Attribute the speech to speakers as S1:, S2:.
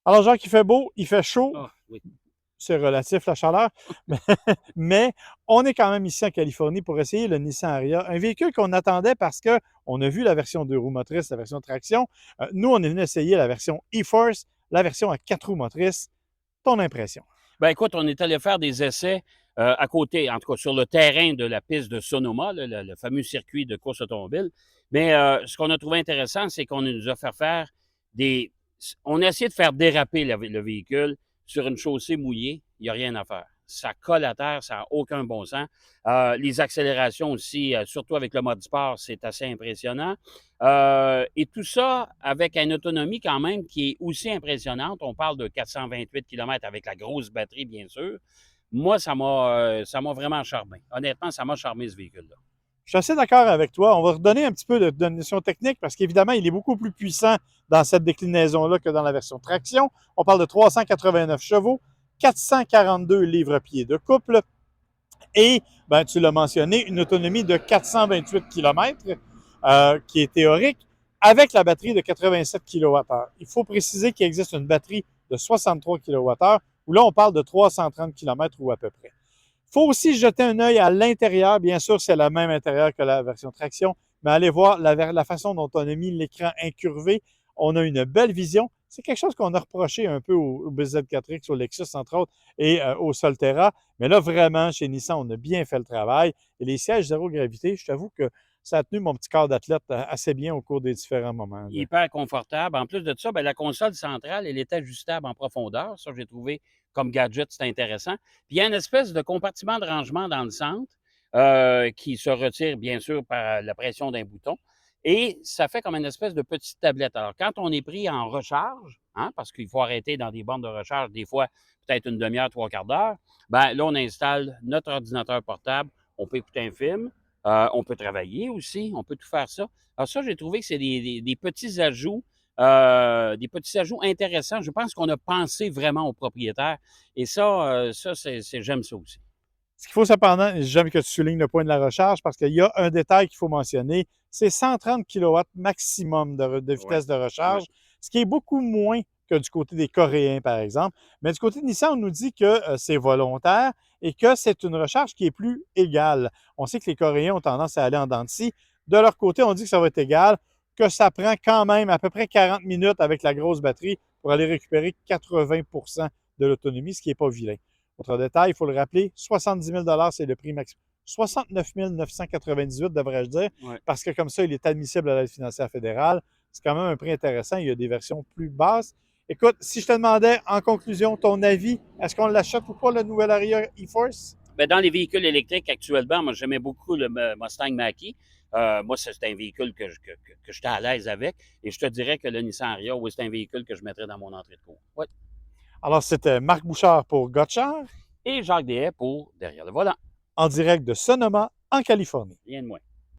S1: Alors, Jacques, il fait beau, il fait chaud,
S2: Ah, oui.
S1: c'est relatif la chaleur, mais, mais on est quand même ici en Californie pour essayer le Nissan Ariya, un véhicule qu'on attendait parce que on a vu la version 2 roues motrices, la version traction. Nous, on est venu essayer la version e-Force, la version à 4 roues motrices. Ton impression?
S2: Ben écoute, on est allé faire des essais à côté, en tout cas sur le terrain de la piste de Sonoma, là, le fameux circuit de course automobile. Mais ce qu'on a trouvé intéressant, c'est qu'on nous a fait faire des... On a essayé de faire déraper le véhicule sur une chaussée mouillée. Il n'y a rien à faire. Ça colle à terre, ça n'a aucun bon sens. Les accélérations aussi, surtout avec le mode sport, c'est assez impressionnant. Et tout ça avec une autonomie quand même qui est aussi impressionnante. On parle de 428 km avec la grosse batterie, bien sûr. Moi, ça m'a vraiment charmé. Honnêtement, ça m'a charmé ce véhicule-là.
S1: Je suis assez d'accord avec toi. On va redonner un petit peu de donation technique parce qu'évidemment, il est beaucoup plus puissant dans cette déclinaison-là que dans la version traction. On parle de 389 chevaux, 442 livres-pieds de couple et, ben, tu l'as mentionné, une autonomie de 428 km qui est théorique avec la batterie de 87 kWh. Il faut préciser qu'il existe une batterie de 63 kWh où là, on parle de 330 km ou à peu près. Il faut aussi jeter un œil à l'intérieur. Bien sûr, c'est le même intérieur que la version traction, mais allez voir la façon dont on a mis l'écran incurvé. On a une belle vision. C'est quelque chose qu'on a reproché un peu au BZ4X, au Lexus, entre autres, et au Solterra. Mais là, vraiment, chez Nissan, on a bien fait le travail. Et les sièges zéro gravité, je t'avoue que ça a tenu mon petit corps d'athlète assez bien au cours des différents moments. Là.
S2: Hyper confortable. En plus de ça, ben, la console centrale, elle est ajustable en profondeur. Ça, j'ai trouvé comme gadget, c'est intéressant. Puis il y a une espèce de compartiment de rangement dans le centre qui se retire, bien sûr, par la pression d'un bouton. Et ça fait comme une espèce de petite tablette. Alors, quand on est pris en recharge, hein, parce qu'il faut arrêter dans des bornes de recharge, des fois, peut-être une demi-heure, trois quarts d'heure, ben là, on installe notre ordinateur portable, on peut écouter un film, on peut travailler aussi, on peut tout faire ça. Alors ça, j'ai trouvé que c'est des petits ajouts intéressants. Je pense qu'on a pensé vraiment aux propriétaires. Et j'aime ça aussi.
S1: Ce qu'il faut cependant, j'aime que tu soulignes le point de la recharge parce qu'il y a un détail qu'il faut mentionner, c'est 130 kW maximum de
S2: Oui,
S1: vitesse de
S2: oui.
S1: recharge, ce qui est beaucoup moins que du côté des Coréens, par exemple. Mais du côté de Nissan, on nous dit que c'est volontaire et que c'est une recharge qui est plus égale. On sait que les Coréens ont tendance à aller en dents de scie. De leur côté, on dit que ça va être égal, que ça prend quand même à peu près 40 minutes avec la grosse batterie pour aller récupérer 80 de l'autonomie, ce qui n'est pas vilain. Autre détail, il faut le rappeler, 70 000 c'est le prix maximum. 69 998, devrais-je dire,
S2: Ouais.
S1: parce que comme ça, il est admissible à l'aide financière fédérale. C'est quand même un prix intéressant. Il y a des versions plus basses. Écoute, si je te demandais en conclusion ton avis, est-ce qu'on l'achète ou pas, le nouvel Aria e-Force?
S2: Ben, dans les véhicules électriques actuellement, moi, j'aimais beaucoup le Mustang Mach-E. Moi, c'est un véhicule que j'étais à l'aise avec. Et je te dirais que le Nissan Ariya, oui, c'est un véhicule que je mettrais dans mon entrée de cours. Ouais.
S1: Alors, c'était Marc Bouchard pour Gotchard,
S2: Et Jacques Deshaies pour derrière le volant.
S1: en direct de Sonoma, en Californie.
S2: Rien de moins.